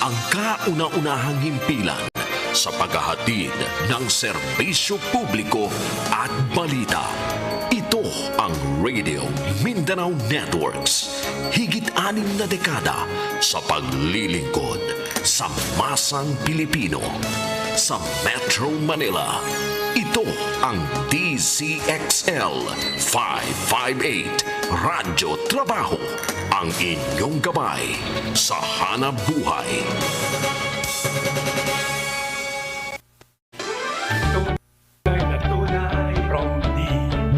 Ang kauna-unahang himpilan sa paghahatid ng serbisyo publiko at balita. Ito ang Radio Mindanao Networks. Higit-6 na dekada sa paglilingkod sa masang Pilipino. Sa Metro Manila, ito ang DZXL 558 Radyo Trabaho, ang inyong gabay sa hanap buhay.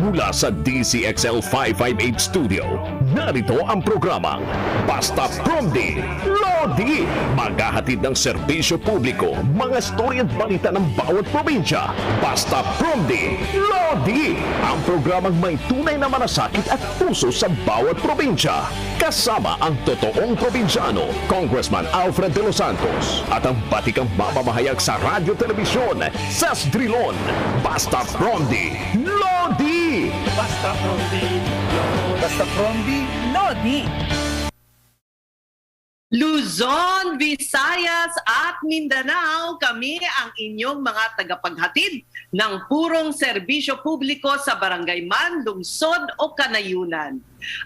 Mula sa DZXL 558 Studio, narito ang programang Basta Promdi Lodi. Maghahatid ng serbisyo publiko, mga storya at balita ng bawat probinsya. Basta Promdi Lodi. Ang programang may tunay na malasakit at puso sa bawat probinsya. Kasama ang totoong probinsyano, Congressman Alfred de los Santos, at ang batikang mamamahayag sa radyo telebisyon, Sas Drilon. Basta Promdi Lodi. Basta Promdi, Basta Promdi, Lodi. Luzon, Visayas at Mindanao, kami ang inyong mga tagapaghatid ng purong serbisyo publiko sa barangay man, lungsod o kanayunan.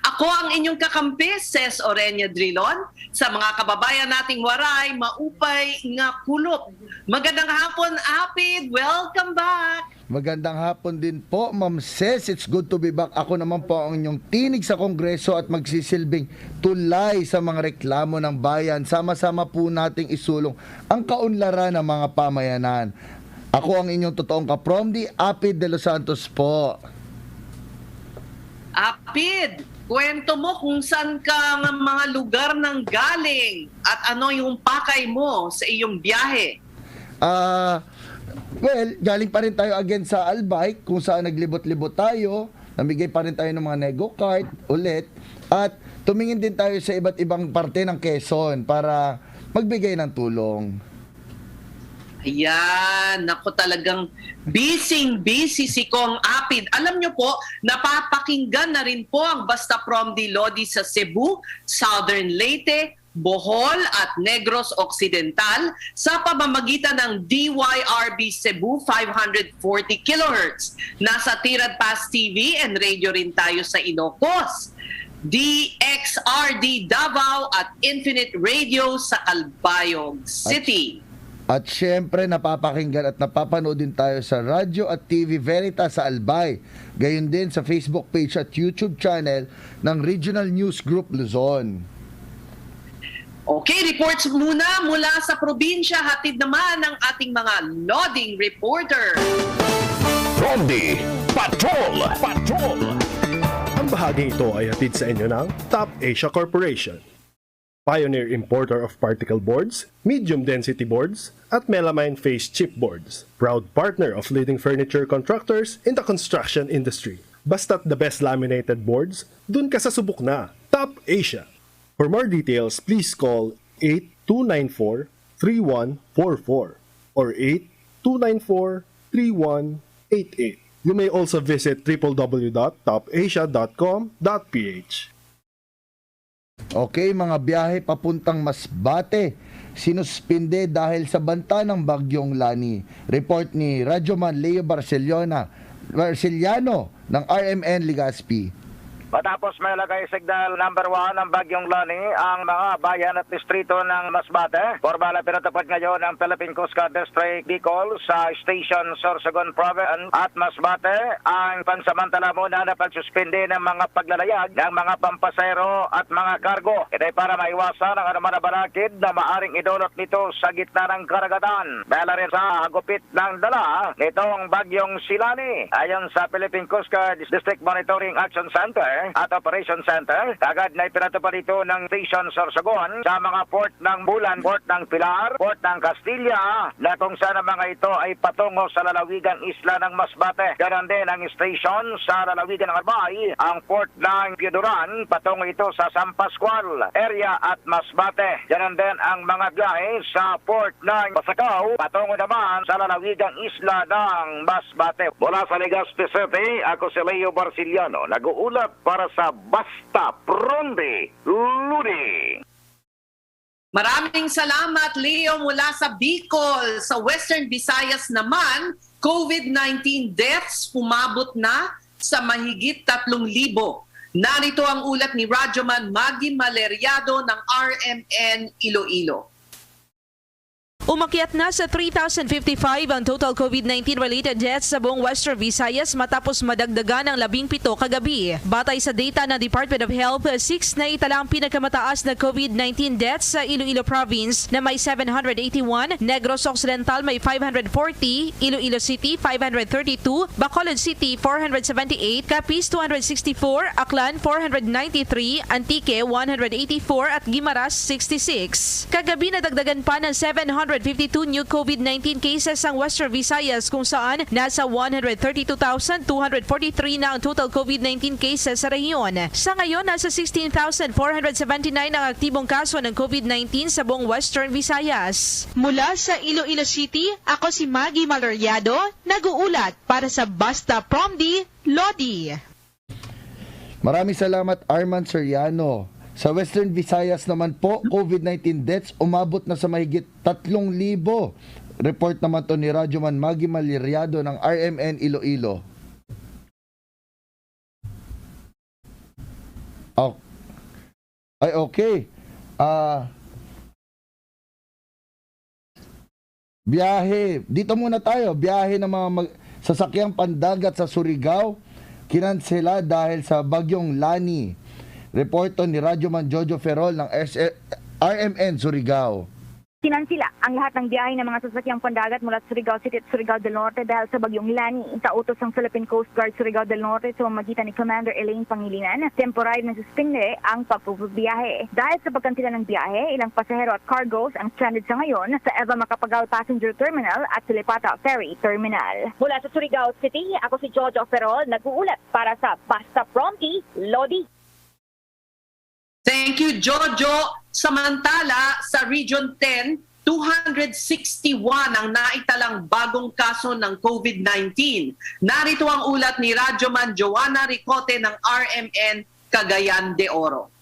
Ako ang inyong kakampi, Ces Orenia Drilon, sa mga kababayan nating waray, maupay nga kulop. Magandang hapon, Apid. Welcome back. Magandang hapon din po, Ma'am Ces. It's good to be back. Ako naman po ang inyong tinig sa Kongreso at magsisilbing tulay sa mga reklamo ng bayan. Sama-sama po nating isulong ang kaunlaran ng mga pamayanan. Ako ang inyong totoong kapromdi, Apid de los Santos po. Apid, kwento mo kung saan ka ng mga lugar nang galing at ano yung pakay mo sa iyong biyahe. Well, galing pa rin tayo again sa Albay, kung saan naglibot-libot tayo, namigay pa rin tayo ng mga nego card ulit, at tumingin din tayo sa iba't ibang parte ng Quezon para magbigay ng tulong. Ayan, naku talagang busy si Kong Apid. Alam nyo po, napapakinggan na rin po ang Basta Promdi Lodi sa Cebu, Southern Leyte, Bohol at Negros Occidental sa pamamagitan ng DYRB Cebu 540 kHz. Nasa Tirad Pass TV and radio rin tayo sa Ilocos, DXRD Davao at Infinite Radio sa Calbayog City. At syempre, napapakinggan at napapanood din tayo sa radyo at TV Veritas sa Albay. Gayon din sa Facebook page at YouTube channel ng Regional News Group Luzon. Okay, reports muna mula sa probinsya. Hatid naman ng ating mga loading reporter. Promdi Patrol. Ang bahaging ito ay hatid sa inyo ng Top Asia Corporation, pioneer importer of particle boards, medium density boards, at melamine face chipboards. Proud partner of leading furniture contractors in the construction industry. Basta't the best laminated boards, dun ka sa subok na. Top Asia. For more details, please call 8294-3144 or 8294-3188. You may also visit www.topasia.com.ph. Okay, mga biyahe papuntang Masbate, sinuspinde dahil sa banta ng bagyong Lani. Report ni Radyoman Leo Barceliano ng RMN Legazpi. Matapos may lagay signal number 1 ng Bagyong Lani ang mga bayan at distrito ng Masbate. Formal pinatupad ngayon ng Philippine Coast Guard District Bicol sa Station Sorsogon Province at Masbate ang pansamantala muna na pagsuspindi ng mga paglalayag ng mga pampasero at mga kargo. Ito ay para maiwasan ang anuman na balakid na maaring idulot nito sa gitna ng karagatan. Dahil rin sa hagupit ng dala nitong Bagyong Silani. Ayon sa Philippine Coast Guard District Monitoring Action Center at Operation Center, agad na ipinatupad ito ng Station Sorsogon sa mga port ng Bulan, port ng Pilar, port ng Castilla, na kung saan ang mga ito ay patungo sa lalawigan isla ng Masbate. Ganon din ang station sa lalawigan ng Albay, ang port ng Piuduran, patungo ito sa San Pascual area at Masbate. Ganon din ang mga biyahe sa port ng Pasakaw, patungo naman sa lalawigang isla ng Masbate. Mula sa Legazpi City, ako si Leo Barceliano, nag-uulat para sa Basta Promdi Lodi. Maraming salamat, Leo, mula sa Bicol. Sa Western Visayas naman, COVID-19 deaths umabot na sa mahigit 3,000. Narito ang ulat ni Radyoman Maggie Maleriado ng RMN Iloilo. Umakyat na sa 3,055 ang total COVID-19 related deaths sa buong Western Visayas matapos madagdagan ng 17 kagabi. Batay sa data ng Department of Health, 6 na itala ang pinakamataas na COVID-19 deaths sa Iloilo Province na may 781, Negros Occidental may 540, Iloilo City 532, Bacolod City 478, Capiz 264, Aklan 493, Antique 184 at Guimaras 66. Kagabi nadagdagan pa ng 752 new COVID-19 cases ang Western Visayas kung saan nasa 132,243 na ang total COVID-19 cases sa rehiyon. Sa ngayon, nasa 16,479 ang aktibong kaso ng COVID-19 sa buong Western Visayas. Mula sa Iloilo City, ako si Maggie Maleriado, nag-uulat para sa Basta Promdi, Lodi. Maraming salamat, Arman Soriano. Sa Western Visayas naman po, COVID-19 deaths umabot na sa mahigit 3,000. Report naman to ni Radyoman Maggie Maleriado ng RMN Iloilo. Oh. Ay, okay. Biyahe. Dito muna tayo. Biyahe ng mga sasakyang pandagat sa Surigao, kinansela dahil sa bagyong Lani. Reporto ni Radyoman Jojo Ferrol ng RMN Surigao. Sinansila ang lahat ng biyahe ng mga sasakyang pandagat mula sa Surigao City at Surigao del Norte dahil sa bagyong Lani. Sa utos ng Philippine Coast Guard Surigao del Norte sa pamamagitan ni Commander Elaine Pangilinan, temporary na suspinde ang pagpupubiyahe. Dahil sa pagkansila ng biyahe, ilang pasahero at cargoes ang stranded sa ngayon sa Eva Macapagal Passenger Terminal at Silipata Ferry Terminal. Mula sa Surigao City, ako si Jojo Ferrol, nag-uulat para sa Basta Promdi, Lodi. Thank you, Jojo. Samantala, sa Region 10, 261 ang naitalang bagong kaso ng COVID-19. Narito ang ulat ni Radyoman Joanna Ricote ng RMN Cagayan de Oro.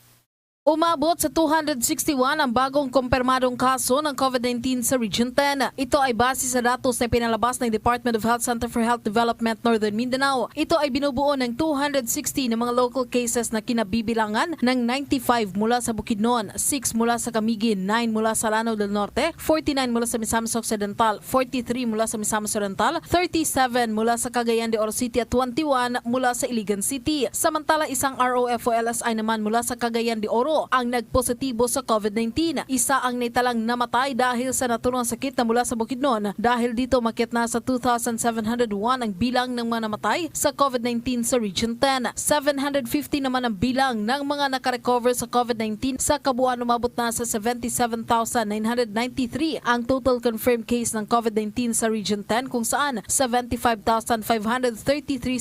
Umabot sa 261 ang bagong kumpirmadong kaso ng COVID-19 sa Region 10. Ito ay base sa datos na pinalabas ng Department of Health Center for Health Development Northern Mindanao. Ito ay binubuo ng 260 na mga local cases na kinabibilangan ng 95 mula sa Bukidnon, 6 mula sa Camiguin, 9 mula sa Lanao del Norte, 49 mula sa Misamis Occidental, 43 mula sa Misamis Oriental, 37 mula sa Cagayan de Oro City at 21 mula sa Iligan City. Samantala, isang ROF o LSI naman mula sa Cagayan de Oro ang nagpositibo sa COVID-19. Isa ang naitalang namatay dahil sa naturang sakit na mula sa Bukidnon. Dahil dito makyat na sa 2,701 ang bilang ng mga namatay sa COVID-19 sa Region 10. 750 naman ang bilang ng mga nakarecover sa COVID-19. Sa kabuuan umabot na sa 77,993 ang total confirmed case ng COVID-19 sa Region 10 kung saan 75,533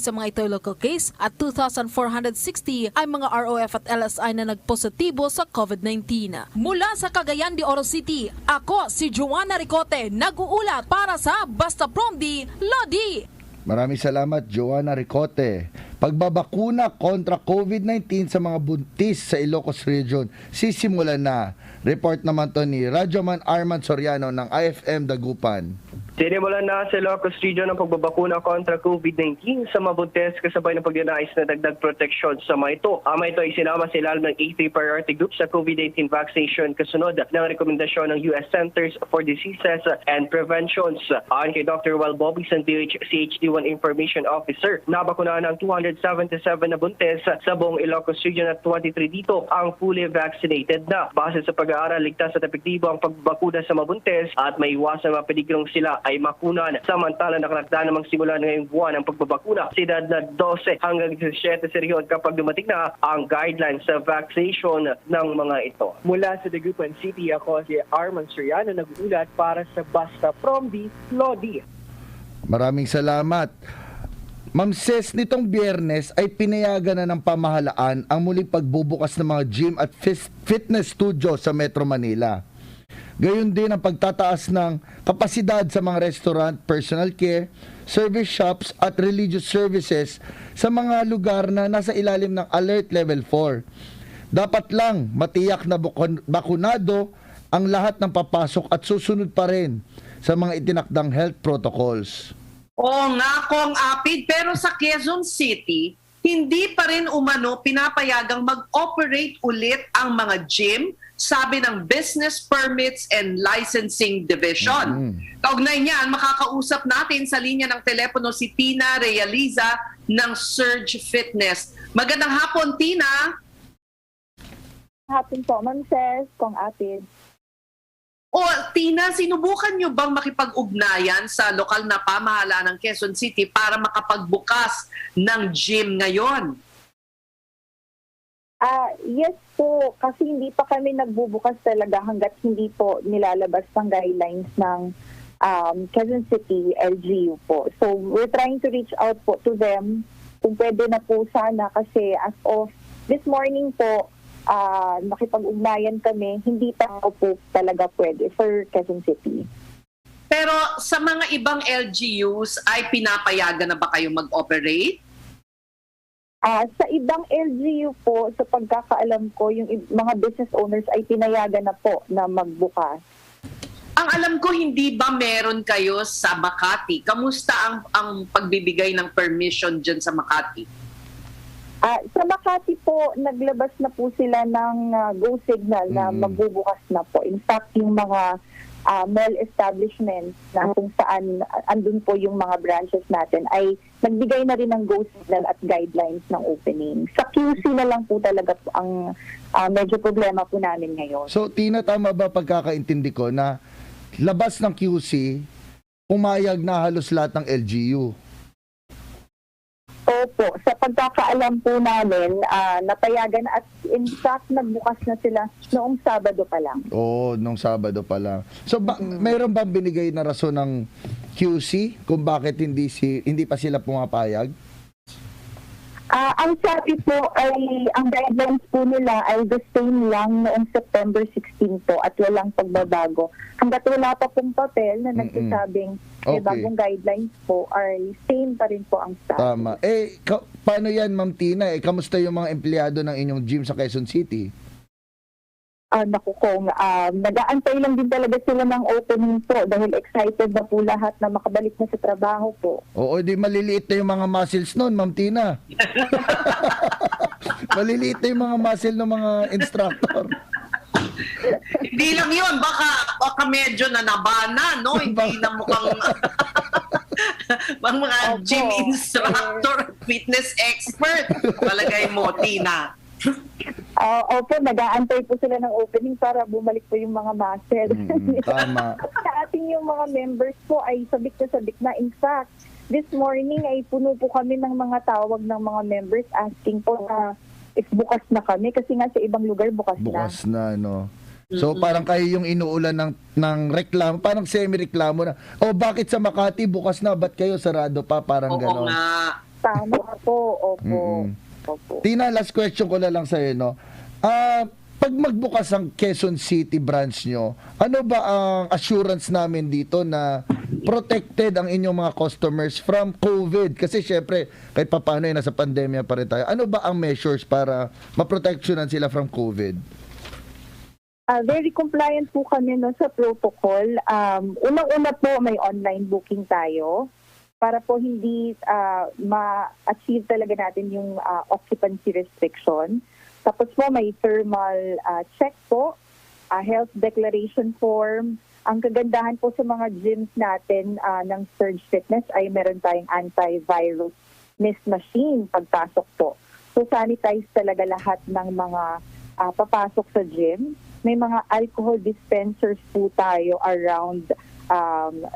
sa mga ito local case at 2,460 ay mga ROF at LSI na nagpositibo sa COVID-19. Mula sa Cagayan de Oro City, ako si Joanna Ricote, nag-uulat para sa Basta Promdi, Lodi. Maraming salamat, Joanna Ricote. Pagbabakuna kontra COVID-19 sa mga buntis sa Ilocos Region, sisimulan na. Report naman to ni Radyoman Arman Soriano ng IFM Dagupan. Sinimulan na sa Ilocos Region ang pagbabakuna kontra COVID-19 sa mga buntis kasabay ng pagdinais na dagdag proteksyon sa mga ito. Ama ito ay sinama sa ilalim ng A3 priority group sa COVID-19 vaccination kasunod ng rekomendasyon ng US Centers for Diseases and Preventions. Ayon kay Dr. Well Bobby Sandich, CHD1 Information Officer, nabakunahan ng 277 na buntis sa buong Ilocos Region at 23 dito ang fully vaccinated na. Base sa pag-aaral, ligtas at epektibo ang pagbabakuna sa mga buntis at may iwasan mga pedigrong sila ay makunan. Samantala, nakalagda namang simula na ngayong buwan ang pagbabakuna sa edad na 12 hanggang 17 sa rehiyon kapag dumating na ang guidelines sa vaccination ng mga ito. Mula sa Dagupan City, ako si Arman Soriano, nag-uulat para sa Basta Promdi, Lodi. Maraming salamat. Ma'am Ses, nitong Biyernes ay pinayagan na ng pamahalaan ang muling pagbubukas ng mga gym at fitness studio sa Metro Manila. Gayon din ang pagtataas ng kapasidad sa mga restaurant, personal care, service shops at religious services sa mga lugar na nasa ilalim ng Alert Level 4. Dapat lang matiyak na bakunado ang lahat ng papasok at susunod pa rin sa mga itinakdang health protocols. Oo nga, Kong Apid, pero sa Quezon City, hindi pa rin umano pinapayagang mag-operate ulit ang mga gym, sabi ng Business Permits and Licensing Division. Kaugnay niyan, makakausap natin sa linya ng telepono si Tina Realiza ng Surge Fitness. Magandang hapon, Tina. Hapon po, Ma'am Ses, Kong Apid. O Tina, sinubukan niyo bang makipag-ugnayan sa lokal na pamahalaan ng Quezon City para makapagbukas ng gym ngayon? Yes po, kasi hindi pa kami nagbubukas talaga hanggat hindi po nilalabas ng guidelines ng Quezon City LGU po. So we're trying to reach out po to them kung pwede na po sana, kasi as of this morning po, nakipag-ugnayan kami, hindi pa po talaga pwede for Quezon City. Pero sa mga ibang LGUs ay pinapayagan na ba kayo mag-operate? Sa ibang LGU po, sa pagkakaalam ko, yung mga business owners ay pinayagan na po na magbukas. Ang alam ko, hindi ba meron kayo sa Makati? Kamusta ang pagbibigay ng permission dyan sa Makati? Sa Makati po, naglabas na po sila ng go signal na magbubukas na po. In fact, yung mga mall establishments na kung saan andun po yung mga branches natin ay nagbigay na rin ng go signal at guidelines ng opening. Sa QC na lang po talaga po ang medyo problema po namin ngayon. So Tina, tama ba pagkakaintindi ko na labas ng QC, pumayag na halos lahat ng LGU? Opo, sa pagkakaalam po namin, napayagan at in fact nagbukas na sila noong Sabado pa lang. Nung Sabado pa lang. So mayroon bang binigay na rason ng QC kung bakit hindi pa sila pumapayag? Ang sabi po ay, ang guidelines po nila ay the same lang noong September 16 po at walang pagbabago. Hanggat wala pa pong papel na nagsasabing may bagong guidelines po, ay same pa rin po ang status. Tama. Paano yan, Ma'am Tina? Kamusta yung mga empleyado ng inyong gym sa Quezon City? Naku Kong, nag-aantay lang din talaga sila ng opening po dahil excited na po lahat na makabalik na sa trabaho po. Oo, di maliliit na yung mga muscles nun, Ma'am Tina. Maliliit na yung mga muscle ng mga instructor. Hindi lang yun, baka medyo nanabana, no? Hindi na mukhang mga gym instructor, fitness expert. Palagay mo, Tina. Opo, nag-aantay po sila ng opening para bumalik po yung mga muscle. Tama. Sa ating yung mga members po ay sabik na. In fact, this morning ay puno po kami ng mga tawag ng mga members asking po na if bukas na kami kasi nga sa ibang lugar bukas na. Bukas na, no? So parang kayo yung inuulan ng reklamo, parang semi-reklamo na, bakit sa Makati bukas na, ba't kayo sarado pa? Parang gano'n. Oo nga. Tama po, opo. Tina, last question ko na lang sa'yo, no? Pag magbukas ang Quezon City branch nyo, ano ba ang assurance namin dito na protected ang inyong mga customers from COVID? Kasi syempre, kahit papaano nasa pandemya pa rin tayo. Ano ba ang measures para maproteksyonan sila from COVID? Very compliant po kami sa protocol. Unang-una po, may online booking tayo para po hindi ma-achieve talaga natin yung occupancy restriction. Tapos po may thermal check po, health declaration form. Ang kagandahan po sa mga gyms natin ng Surge Fitness ay meron tayong antivirus mist machine pagpasok po. So sanitize talaga lahat ng mga papasok sa gym. May mga alcohol dispensers po tayo around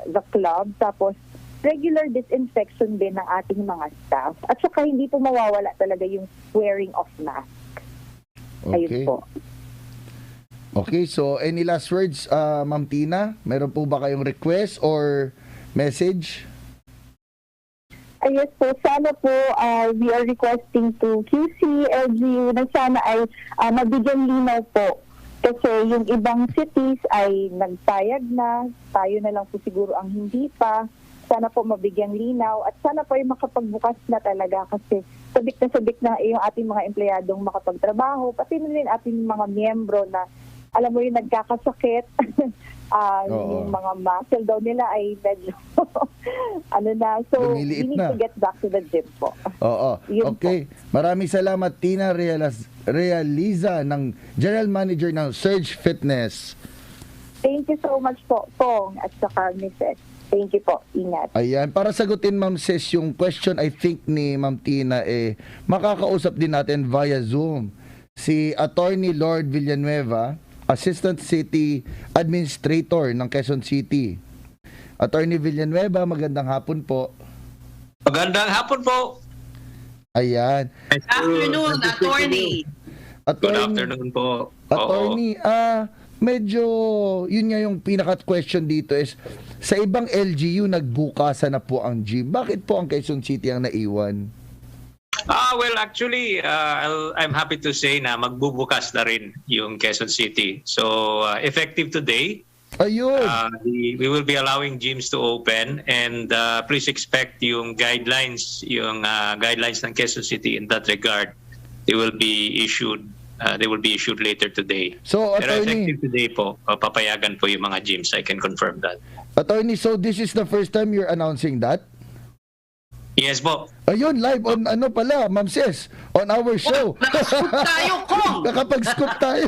the club. Tapos regular disinfection din ng ating mga staff. At saka hindi po mawawala talaga yung wearing of mask. Ayun po. Okay, so any last words, Ma'am Tina? Meron po ba kayong request or message? Yes po, sana po we are requesting to QC, LGU na sana ay mabigyan linaw po. Kasi yung ibang cities ay nagpayag na, tayo na lang po siguro ang hindi pa. Sana po mabigyang linaw at sana po ay makapagbukas na talaga kasi sabik na yung ating mga empleyadong makapagtrabaho, pati na rin ating mga miyembro na alam mo yung nagkakasakit. Oo. Yung mga muscle daw nila ay medyo ano na. So, Lumiliit we need na. to get back to the gym po. Oo. Yun Okay. Maraming salamat, Tina Realiza, ng General Manager ng Surge Fitness. Thank you so much po, Pong, at saka Mrs. Thank you po. Ingat. Ayan, para sagutin Ma'am Ses yung question I think ni Ma'am Tina, makakausap din natin via Zoom si Attorney Lord Villanueva, Assistant City Administrator ng Quezon City. Attorney Villanueva, magandang hapon po. Magandang hapon po. Ayan. Afternoon, attorney. Good afternoon po. Attorney, medyo, yun nga yung pinaka-question dito is, sa ibang LGU, nagbukasan na po ang gym. Bakit po ang Quezon City ang naiwan? Well, actually, I'm happy to say na magbubukas na rin yung Quezon City. So, effective today, Ayun. we will be allowing gyms to open, and please expect yung guidelines ng Quezon City in that regard. They will be issued later today. So, Pero Attorney, effective today po, papayagan po yung mga gyms. I can confirm that. Attorney, so this is the first time you're announcing that? Yes po. Ayun, live on Ma'am Ses, on our show. Nakascoop tayo, Kong! Nakapag-scoop tayo.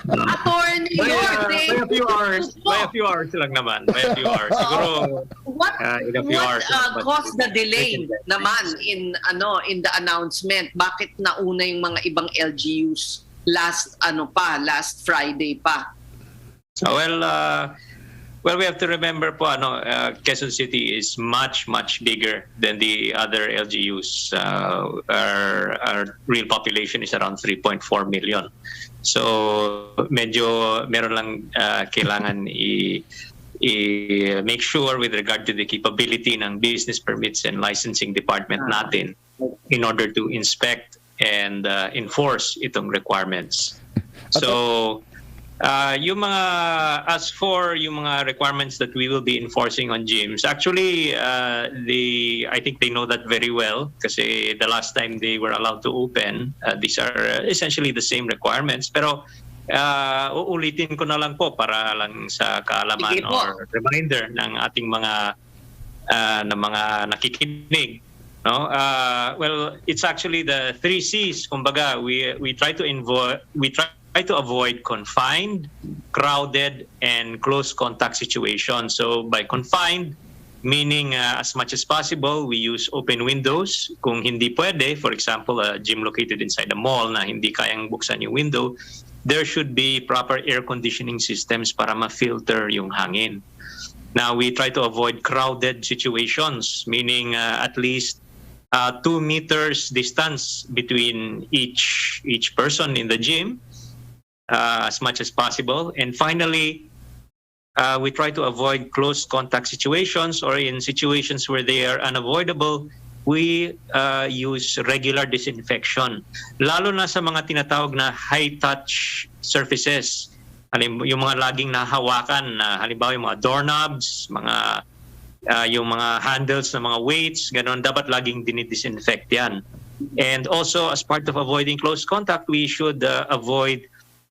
Attorney, By a few hours lang naman. By a few hours. Siguro, What in a few hours. caused the delay naman in the announcement? Bakit nauna yung mga ibang LGUs last Friday pa? Well, we have to remember po, Quezon City is much bigger than the other LGUs. Our real population is around 3.4 million. So medyo meron lang kailangan i-make sure with regard to the capability ng business permits and licensing department natin in order to inspect and enforce itong requirements. So yung mga, as for yung mga requirements that we will be enforcing on gyms, actually I think they know that very well kasi the last time they were allowed to open, these are essentially the same requirements. Pero uulitin ko na lang po para lang sa kaalaman or reminder ng ating mga nakikinig. No? Well, it's actually the 3 C's. Kumbaga, we try to avoid confined, crowded, and close contact situations. So by confined, meaning as much as possible, we use open windows. Kung hindi pwede, for example, a gym located inside a mall na hindi kayang buksan yung window, there should be proper air conditioning systems para ma-filter yung hangin. Now, we try to avoid crowded situations, meaning at least 2 meters distance between each person in the gym. As much as possible. And finally, we try to avoid close contact situations, or in situations where they are unavoidable, we use regular disinfection. Lalo na sa mga tinatawag na high-touch surfaces. Yung mga laging nahawakan, halimbawa yung mga doorknobs, yung mga handles ng mga weights, gano'n, dapat laging dinidisinfect yan. And also, as part of avoiding close contact, we should avoid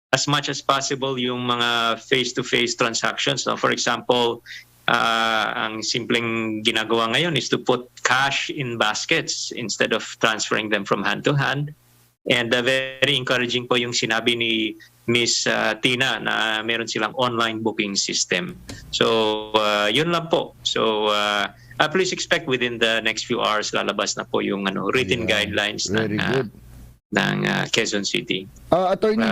as much as possible yung mga face-to-face transactions. No? For example, ang simpleng ginagawa ngayon is to put cash in baskets instead of transferring them from hand to hand. And very encouraging po yung sinabi ni Miss Tina na meron silang online booking system. So yun lang po. So please expect within the next few hours lalabas na po yung written guidelines ng Quezon City. Attorney,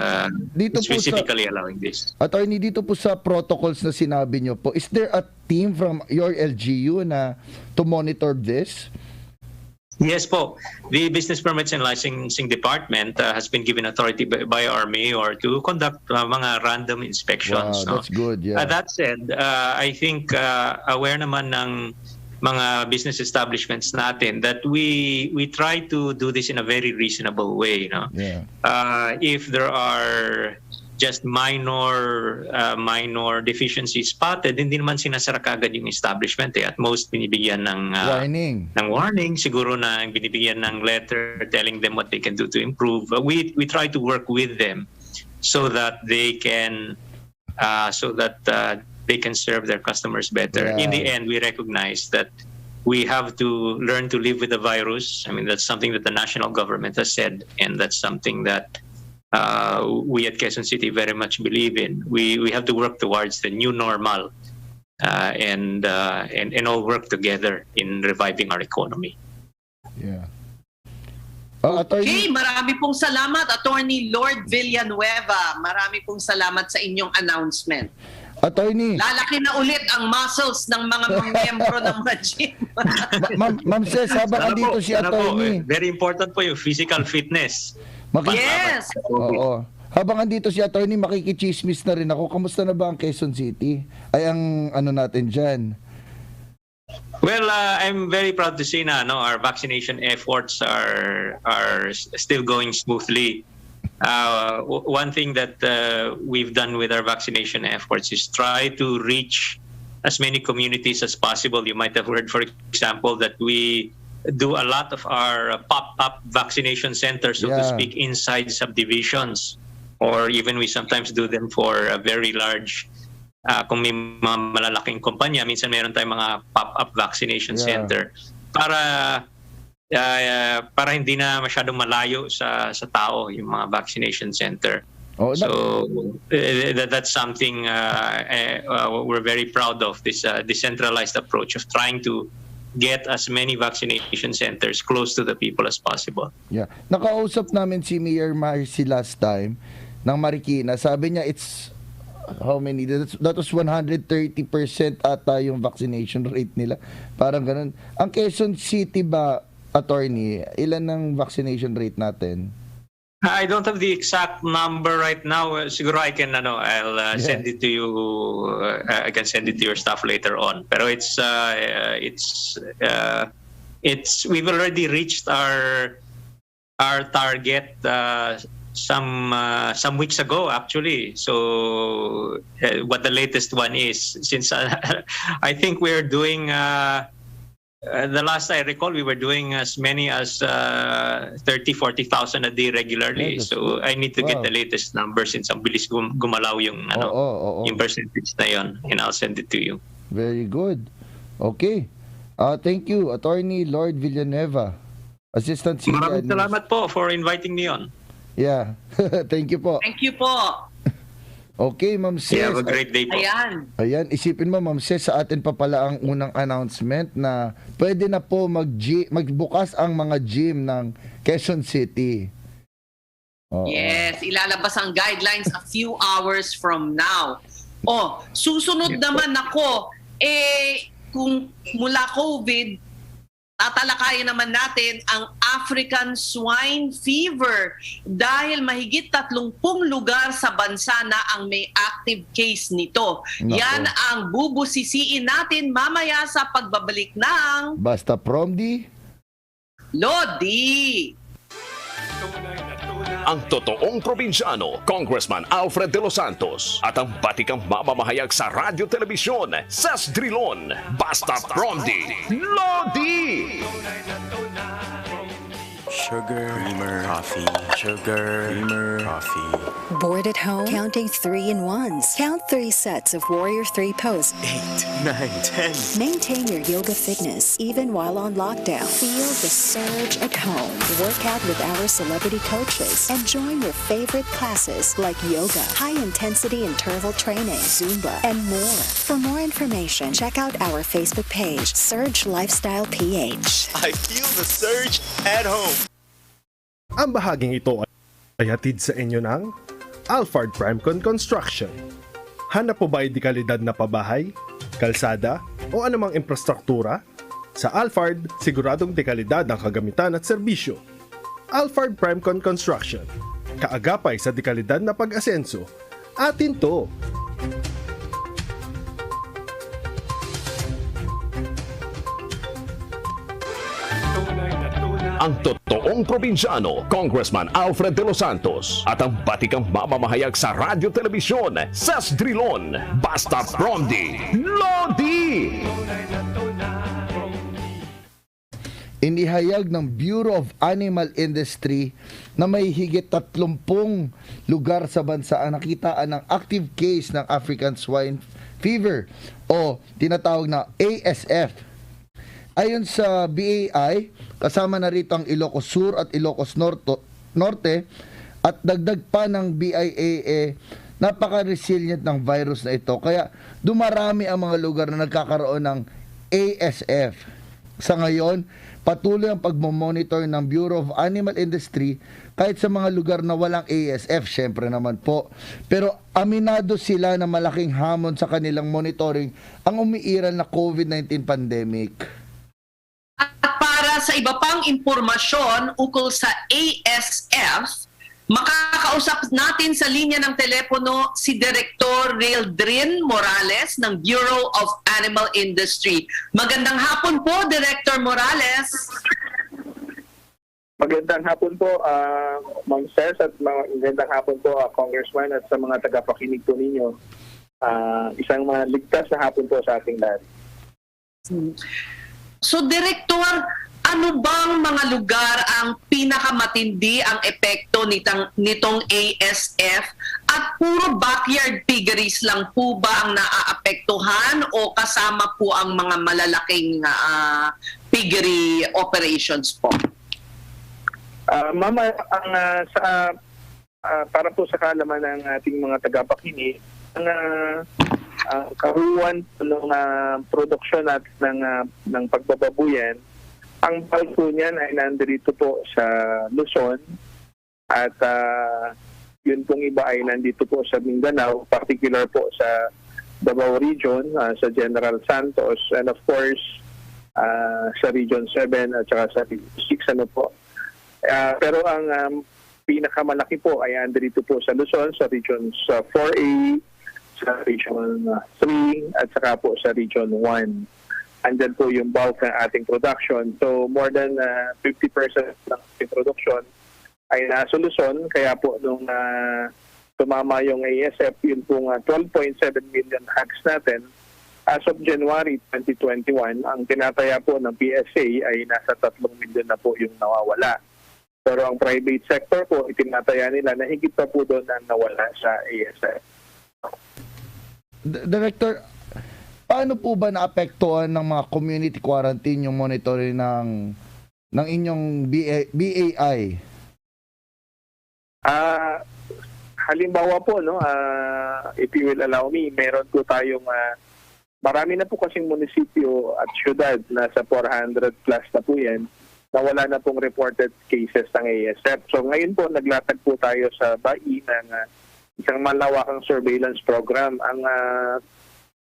dito specifically allowing this. Attorney, dito po sa protocols na sinabi nyo po, is there a team from your LGU na to monitor this? Yes po. The Business Permits and Licensing Department has been given authority by our mayor to conduct mga random inspections. Wow, that's good, yeah. That said, I think aware naman ng mga business establishments natin that we try to do this in a very reasonable way. No? Yeah. If there are just minor deficiencies spotted, hindi naman sinasara kaagad yung establishment. At most, binibigyan ng warning. Siguro na binibigyan ng letter telling them what they can do to improve. We try to work with them so that they can serve their customers better. Yeah. In the end, we recognize that we have to learn to live with the virus. I mean, that's something that the national government has said, and that's something that we at Quezon City very much believe in. We have to work towards the new normal, and all work together in reviving our economy. Yeah. Okay, marami pong salamat, Attorney Lord Villanueva. Marami pong salamat sa inyong announcement. Attorney. Lalaki na ulit ang muscles ng mga miyembro ng mga gym. Ma'am Ses, habang andito si Attorney. Very important po yung physical fitness. Yes. Oo. Habang andito si Attorney, makikichismis na rin ako. Kamusta na ba ang Quezon City? Ay, ang ano natin dyan? Well, I'm very proud to say na our vaccination efforts are still going smoothly. One thing that we've done with our vaccination efforts is try to reach as many communities as possible. You might have heard, for example, that we do a lot of our pop-up vaccination centers, so to speak, inside subdivisions, or even we sometimes do them for a very large. Kung may mga malalaking kumpanya, minsan meron tayong mga pop-up vaccination center para hindi na masyadong malayo sa tao yung mga vaccination center. So that's something we're very proud of, this decentralized approach of trying to get as many vaccination centers close to the people as possible. Yeah. Nakausap namin si Mayor Marcy last time ng Marikina. Sabi niya it's how many? That was 130% ata yung vaccination rate nila. Parang ganun. Ang Quezon City ba, Attorney, ilan ang vaccination rate natin? I don't have the exact number right now. Siguro I can I'll send it to you. I can send it to your staff later on. Pero it's we've already reached our target some weeks ago, actually. So what the latest one is, since I think we're doing the last I recall, we were doing as many as 30,000-40,000 a day regularly. So I need to get the latest number since ang bilis gumalaw yung yung percentage na yon, and I'll send it to you. Very good. Okay. Thank you, Attorney Lord Villanueva, Assistant City Maraming salamat po for inviting me on. Yeah. Thank you po. Thank you po. Okay, Ma'am Ses. Have a great day po. Ayan. Isipin mo, Ma'am Ses, sa atin pa pala ang unang announcement na pwede na po magbukas ang mga gym ng Quezon City. Yes, ilalabas ang guidelines a few hours from now. Susunod naman ako, kung mula COVID, tatalakayin naman natin ang African Swine Fever dahil mahigit 30 lugar sa bansa na ang may active case nito. Yan ang bubusisiin natin mamaya sa pagbabalik ng Basta Promdi Lodi. Ang totoong probinsyano, Congressman Alfred De Los Santos, at ang batikang mamamahayag sa radyo telebisyon, Sas Drilon, Basta Promdi Lodi! Sugar, creamer, coffee, sugar, creamer, coffee. Bored at home? Counting 3-in-1s. Count 3 sets of Warrior 3 pose. 8, 9, 10. Maintain your yoga fitness even while on lockdown. Feel the surge at home. Work out with our celebrity coaches and join your favorite classes like yoga, high-intensity interval training, Zumba, and more. For more information, check out our Facebook page, Surge Lifestyle PH. I feel the surge at home. Ang bahaging ito ay hatid sa inyo ng Alphard Primecon Construction. Hanap po ba ay dekalidad na pabahay, kalsada o anumang infrastruktura? Sa Alphard, siguradong dekalidad ang kagamitan at serbisyo. Alphard Primecon Construction. Kaagapay sa dekalidad na pag-asenso. Atin to! Ang totoong probinsyano, Congressman Alfred De Los Santos, at ang batikang mamamahayag sa radyo telebisyon, Sas Drilon, Basta Promdi Lodi! inihayag ng Bureau of Animal Industry na may higit 30 lugar sa bansa ang nakitaan ng active case ng African Swine Fever o tinatawag na ASF. Ayon sa BAI, kasama na rito ang Ilocos Sur at Ilocos Norte at dagdag pa ng BIA, napaka-resilient ng virus na ito. Kaya dumarami ang mga lugar na nagkakaroon ng ASF. Sa ngayon, patuloy ang pagmamonitor ng Bureau of Animal Industry kahit sa mga lugar na walang ASF, syempre naman po. Pero aminado sila na malaking hamon sa kanilang monitoring ang umiiral na COVID-19 pandemic. At para sa iba pang impormasyon ukol sa ASF, makakausap natin sa linya ng telepono si Director Realdrin Morales ng Bureau of Animal Industry. Magandang hapon po, Director Morales. Magandang hapon po, Ma'am Ses, at magandang hapon po, Congressman, at sa mga tagapakinig po ninyo. Isang ligtas na hapon po sa ating lahat. So, Director, ano bang mga lugar ang pinakamatindi ang epekto nitong ASF at puro backyard piggeries lang po ba ang naaapektuhan o kasama po ang mga malalaking piggery operations po? Mama, para po sa kaalaman ng ating mga tagapakinig, ang karuan ng produksyon natin ng pagbababuyan, ang bulk po niyan ay nandito po sa Luzon at yun pong iba ay nandito po sa Mindanao, particular po sa Davao Region, sa General Santos, and of course sa Region 7 at saka sa Region 6 po. Pero ang pinakamalaki po ay nandito po sa Luzon, sa Region 4A, sa Region 3 at saka po sa Region 1. Andyan po yung bulk ng ating production. So more than 50% ng ating production ay nasa Luzon. Kaya po nung tumama yung ASF, yun pong 12.7 million hogs natin. As of January 2021, ang tinataya po ng PSA ay nasa 3 million na po yung nawawala. Pero ang private sector po, itinataya nila na higit pa po doon ang nawala sa ASF. Director, paano po ba naapektuhan ng mga community quarantine yung monitoring ng inyong BAI? Halimbawa po, if you will allow me, meron po tayong marami na po kasing munisipyo at syudad, nasa 400 plus na po yan, na wala na pong reported cases ng ASF. So ngayon po, naglatag po tayo sa BAI ng isang malawakang surveillance program.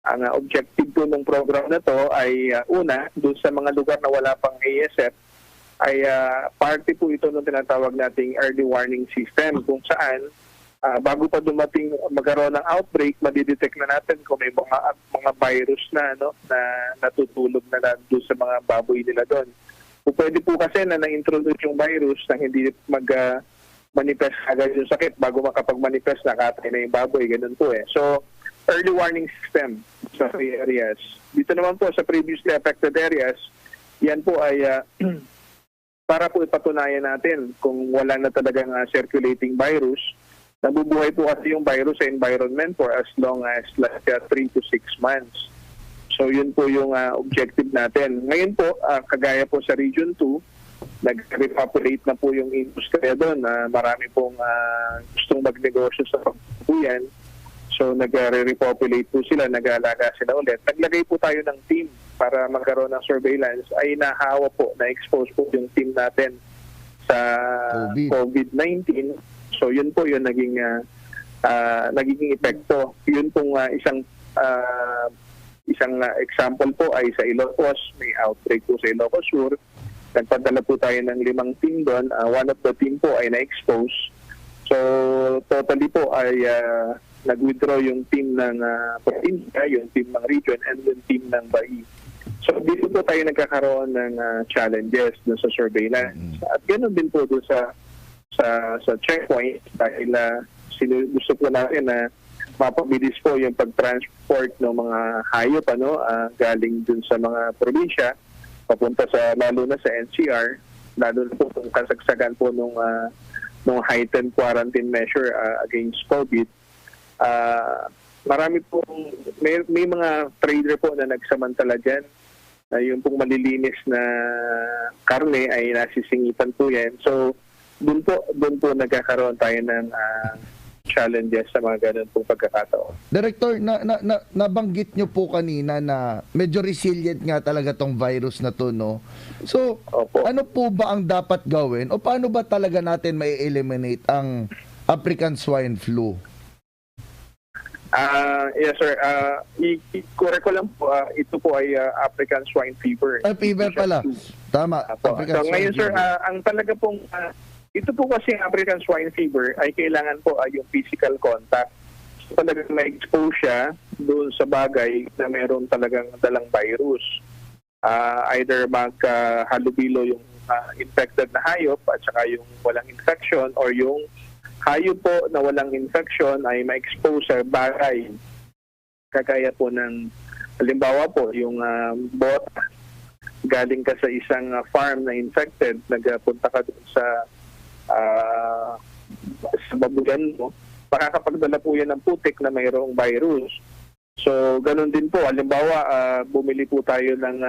Ang objective po ng program na to ay una, doon sa mga lugar na wala pang ASF, ay parte po ito ng tinatawag nating early warning system kung saan bago pa dumating magkaroon ng outbreak, madidetect na natin kung may mga virus na na natutulog na doon sa mga baboy nila doon. Kung pwede po kasi na na-introduce yung virus na hindi manifest agad yung sakit bago makapag-manifest, nakatay na yung baboy, ganun po eh. So, early warning system sa areas. Dito naman po sa previously affected areas, yan po ay para po ipatunayan natin kung wala na talagang circulating virus. Nabubuhay po kasi yung virus sa environment for as long as 3 to 6 months. So yun po yung objective natin. Ngayon po, kagaya po sa Region 2, nag-repopulate na po yung industriya doon. Marami pong gustong magnegosyo sa pagbubuyan. So nag-repopulate po sila, nag-aalaga sila ulit. Naglagay po tayo ng team para magkaroon ng surveillance. Ay nahawa po, na-expose po yung team natin sa COVID-19. So yun po yung naging epekto. Yun pong isang example po ay sa Ilocos. May outbreak po sa Ilocos Sur. Nagpadala po tayo ng 5 team doon. One of the team po ay na-expose. So totally po ay nag-withdraw yung team ng probinsya, yung team ng region, and yung team ng BAI. So dito po tayo nagkakaroon ng challenges dun sa surveillance. At ganoon din po dun sa checkpoint dahil gusto po natin na mapabilis po yung pag-transport ng mga hayop galing dun sa mga probinsya. papunta sa, lalo na sa NCR, lalo na po kung kasagsagan po nung heightened quarantine measure against COVID. Marami po, may mga trader po na nagsamantala dyan. Yung pong malilinis na karne ay nasisingitan po yan. So, doon po nagkakaroon tayo ng challenges sa mga ganun pong pagkakataon. Director, nabanggit nyo po kanina na medyo resilient nga talaga tong virus na to, no? So, ano po ba ang dapat gawin o paano ba talaga natin mai-eliminate ang African swine flu? Yes, sir. I-correct ko lang po, ito po ay African swine fever. Fever pala. Tama. So, ngayon, sir, ang talaga pong ito po kasi African swine fever ay kailangan po yung physical contact. So, talagang na-expose siya doon sa bagay na meron talagang dalang virus. Either maghalubilo yung infected na hayop at saka yung walang infection, or yung hayop po na walang infection ay ma-expose sa bagay. Kagaya po ng, halimbawa po, yung bota, galing ka sa isang farm na infected, nagpunta ka doon sa babuyan mo, makakapagdala po yan ng putik na mayroong virus. So, ganun din po. Halimbawa, bumili po tayo ng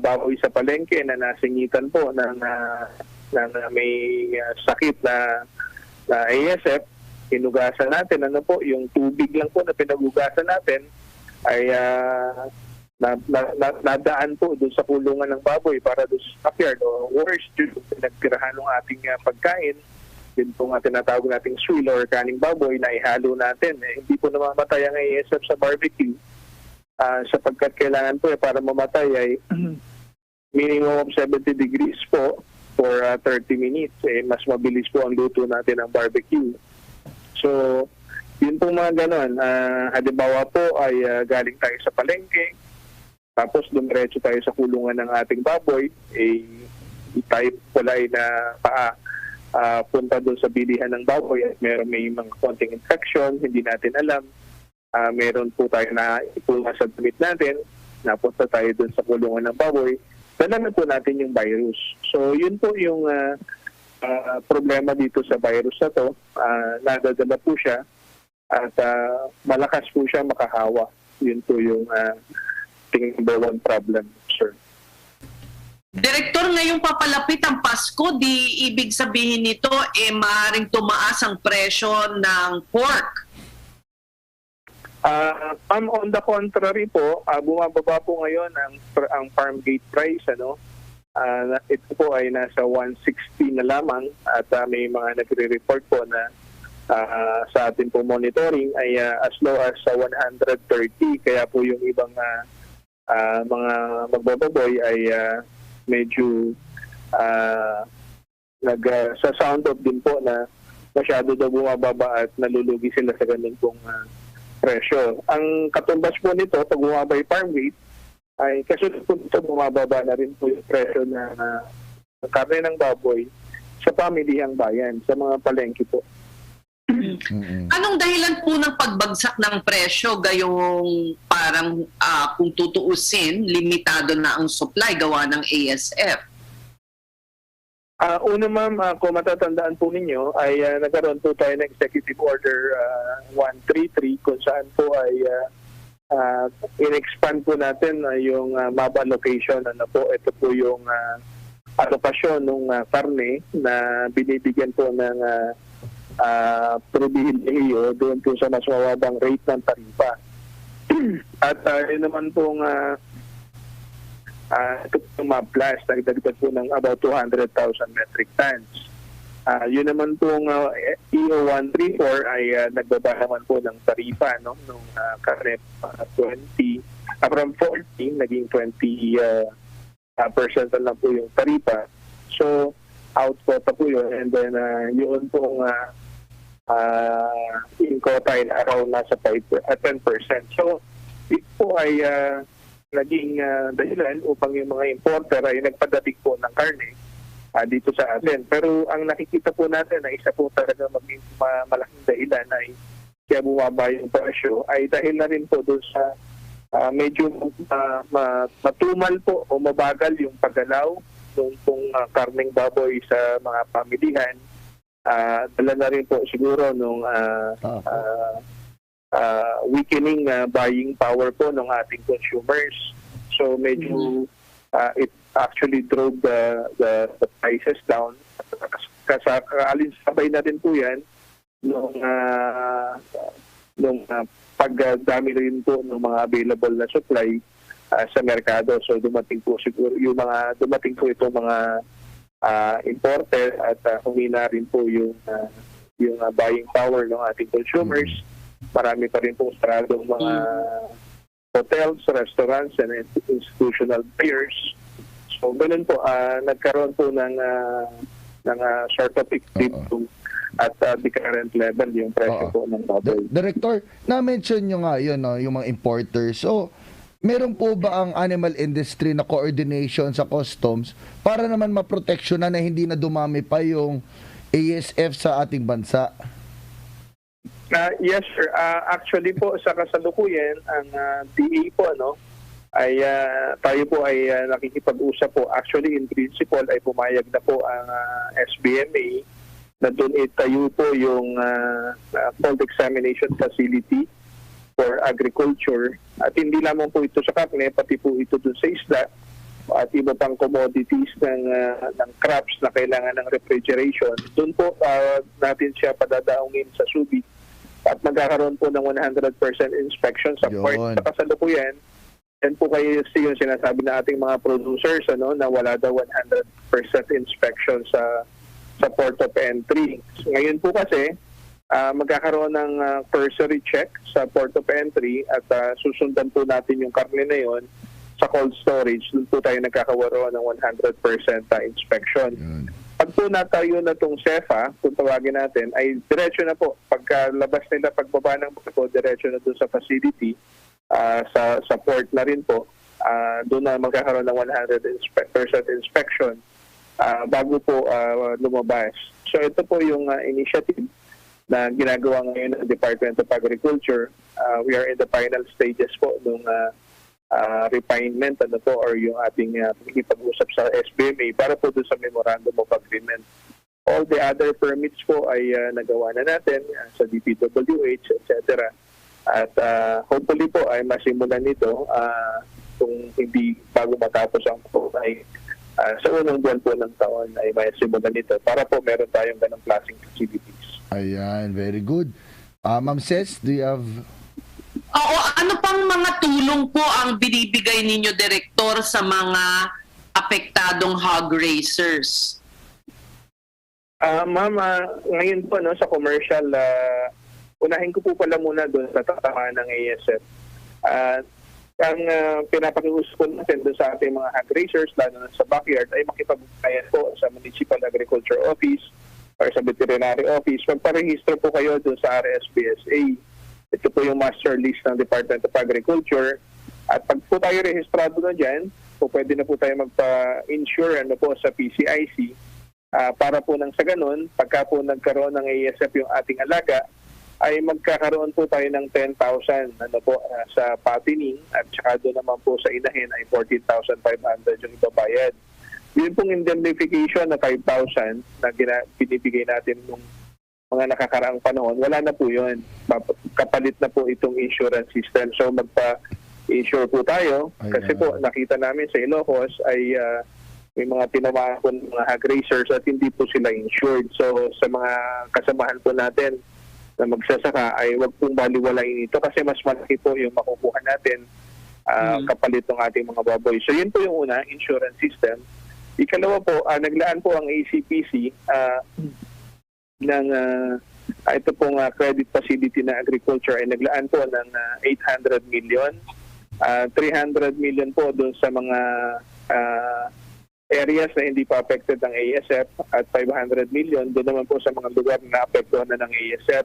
baboy sa palengke na nasingitan po ng may sakit na ASF, hinugasan natin. Ano po, yung tubig lang po na pinagugasan natin ay nadaan po doon sa kulungan ng baboy para doon sa backyard, o worse, doon pinagtirahan ng ating pagkain, din po nga tinatawag nating swill or kaning baboy na ihalo natin. Hindi po namamatay ang ASF sa barbecue sapagkat kailangan po para mamatay ay minimum of 70 degrees po for 30 minutes. Mas mabilis po ang luto natin ng barbecue. So, yun po mga ganon. Halimbawa po ay galing tayo sa palengke, tapos dumiretso tayo sa kulungan ng ating baboy, tayo pala ay punta doon sa bilihan ng baboy at may mga konting infection, hindi natin alam. Meron po tayo na ipunga sa damit natin, napunta tayo doon sa kulungan ng baboy, dala na po natin yung virus. So yun po yung problema dito sa virus na to. Nadadala po siya at malakas po siya makahawa. Yun po yung number one problem, sir. Direktor, ngayong papalapit ang Pasko, di ibig sabihin nito, maaaring tumaas ang presyo ng pork. On the contrary po, bumababa po ngayon ang farm gate price. Ito po ay nasa 160 na lamang at may mga nagre-report po na sa atin po monitoring ay as low as 130. Kaya po yung ibang mga magbababoy ay medyo sa sound off din po na masyado daw bumababa at nalulugi sila sa ganun pong presyo. Ang katumbas po nito, pag bumaba yung farm gate, ay kasunod po nito bumababa na rin po yung presyo na karne ng baboy sa pamilihang bayan, sa mga palengke po. Anong dahilan po ng pagbagsak ng presyo gayong parang kung tutuusin, limitado na ang supply gawa ng ASF? Una ma'am, kung matatandaan po ninyo, ay nagkaroon po tayo ng Executive Order 133 kung saan po ay in-expand po natin yung MAB allocation. Ito po yung alokasyon ng karne na binibigyan po ng probihiyo doon po sa mas mababang rate ng taripa. At yun naman pong ito pong MAB Plus, nagdagdag po ng about 200,000 metric tons. Yun naman pong EO 134 ay nagbaba naman po ng taripa nung karne from 40 naging 20% lang po yung taripa. So out quota po yun, and then yun pong in quota ay around nasa 10%. So ito po ay naging dahilan upang yung mga importer ay nagpadating po ng karne dito sa atin. Pero ang nakikita po natin na isa po talaga maging malaking dahilan ay kaya bumaba yung presyo ay dahil na rin po doon sa medyo matumal po o mabagal yung paggalaw ng pong karneng baboy sa mga pamilihan. Dala na rin po siguro nung weakening buying power po ng ating consumers. So medyo it actually drove the prices down. Alinsabay na rin po yan nung pagdami rin po ng mga available na supply sa merkado. So dumating po siguro itong mga importer at humina rin po yung buying power ng ating consumers. Marami pa rin pong saradong mga hotels, restaurants, and institutional players. So ganun po, nagkaroon po ng sort of equilibrium at the current level yung presyo po ng baboy. Director, na-mention nyo nga yun, no, yung mga importers. So, meron po ba ang animal industry na coordination sa customs para naman maproteksyonan na hindi na dumami pa yung ASF sa ating bansa? Yes, sir. Actually po, sa kasalukuyan, ang DA po, ay tayo po ay nakikipag-usap po. Actually, in principle, ay pumayag na po ang SBMA na doon itayo po yung cold examination facility for agriculture. At hindi lamang po ito sa karne, pati po ito doon sa isda at iba pang commodities ng crops na kailangan ng refrigeration. Doon po natin siya padadaungin sa subi at magkakaroon po ng 100% inspection sa port. Sa kasalukuyan, yan po kayo yung sinasabi na ating mga producers na wala daw 100% inspection sa port of entry. So, ngayon po kasi, magkakaroon ng cursory check sa port of entry at susundan po natin yung karne na yon sa cold storage. Doon po tayo nagkakawaroon ng 100% inspection. Pag po natayo na itong CEFA, kung tawagin natin, ay diretso na po. Pagkalabas nila, pagbaba ng po, diretso na doon sa facility, sa port na rin po, doon na magkakaroon ng 100% inspection bago po lumabas. So ito po yung initiative na ginagawa ngayon ng Department of Agriculture. We are in the final stages po ng refinement or yung ating pag-usap sa SBMA para po doon sa Memorandum of Agreement. All the other permits po ay nagawa na natin sa DPWH, etc. At hopefully po ay masimulan nito kung hindi bago matapos ang po ay sa unang buwan po ng taon ay masimulan nito para po meron tayong ganong klaseng facilities. Ayan, very good. Ma'am Ces, do you have... Oo, ano pang mga tulong po ang binibigay ninyo, Direktor, sa mga apektadong hog raisers? Ma'am, ngayon po sa commercial, unahin ko po pala muna doon sa tatamaan ng ASF. Ang pinapakiusap po natin doon sa ating mga hog raisers, lalo na sa backyard, ay makipag-ugnayan po sa Municipal Agriculture Office or sa Veterinary Office. Magparehistro po kayo doon sa RSPSA. Ito po yung master list ng Department of Agriculture. At pag po tayo rehistrado na dyan, pwede na po tayo magpa-insure po sa PCIC para po nang sa ganun, pagka po nagkaroon ng ASF yung ating alaga, ay magkakaroon po tayo ng 10,000 sa patining at saka doon naman po sa inahin ay 14,500 yung ibabayad. Yun pong indemnification na 5,000 na binibigay natin nung mga nakakaraang panahon, wala na po yun. Kapalit na po itong insurance system. So magpa-insure po tayo kasi po nakita namin sa Ilocos ay may mga tinamaan po ng mga hog raisers at hindi po sila insured. So sa mga kasamahan po natin na magsasaka ay wag pong baliwalain ito kasi mas malaki po yung makukuha natin kapalit ng ating mga baboy. So yun po yung una, insurance system. Ikalawa po, naglaan po ang ACPC ng ito pong credit facility na agriculture ay naglaan po ng 800 million. 300 million po doon sa mga areas na hindi pa affected ng ASF at 500 million doon naman po sa mga lugar na apektuhan na ng ASF.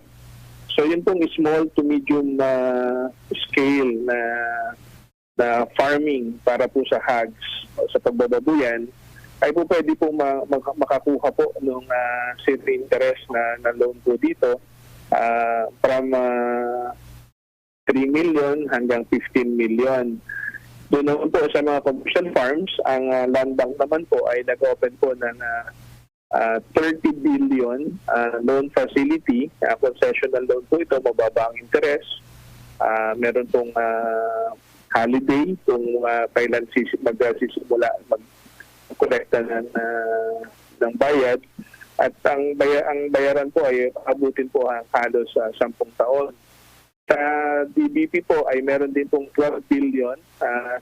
So yun pong small to medium scale na farming para po sa hogs sa pagbababuyan ay po pwede po makakuha po ng zero interest na loan po dito from 3 million hanggang 15 million. Doon naman po sa mga commercial farms, ang land bank naman po ay nag-open po ng 30 billion loan facility. Concessional loan po ito, mababa ang interest. Meron pong holiday kung kailan magsisimula mag-kolekta ng bayad. At ang bayaran po ay abutin po halos 10 taon. Sa DBP po ay meron din pong 12 billion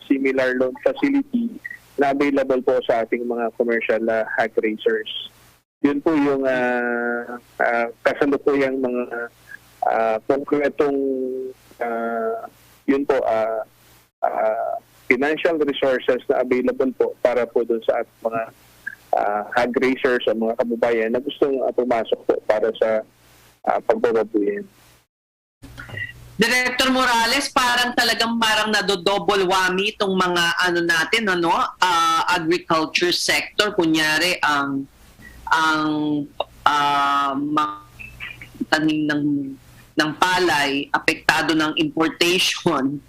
similar loan facility na available po sa ating mga commercial hog raisers. Yun po yung kasalukuyang mga konkretong financial resources na available po para po doon sa ating mga hog raisers o mga kababayan na gustong pumasok po para sa pagbababuyan. Director Morales, parang nadodouble whammy itong mga agriculture sector. Kunyari ang tanim ng palay apektado ng importation,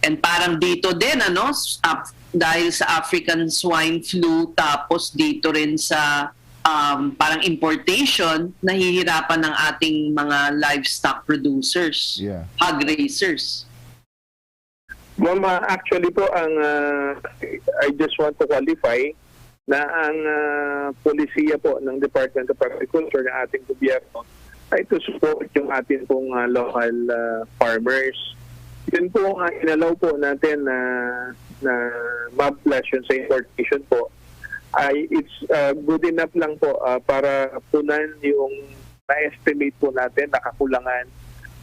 and parang dito din dahil sa African swine flu, tapos dito rin sa parang importation, nahihirapan ng ating mga livestock producers, hog raisers. Ma'am, actually po I just want to qualify na ang polisiya po ng Department of Agriculture ng ating gobyerno ay to support yung ating pong local farmers. Yun po ang inalaw po natin na mablash yun sa importation po ay it's good enough lang po para punan yung na-estimate po natin na kakulangan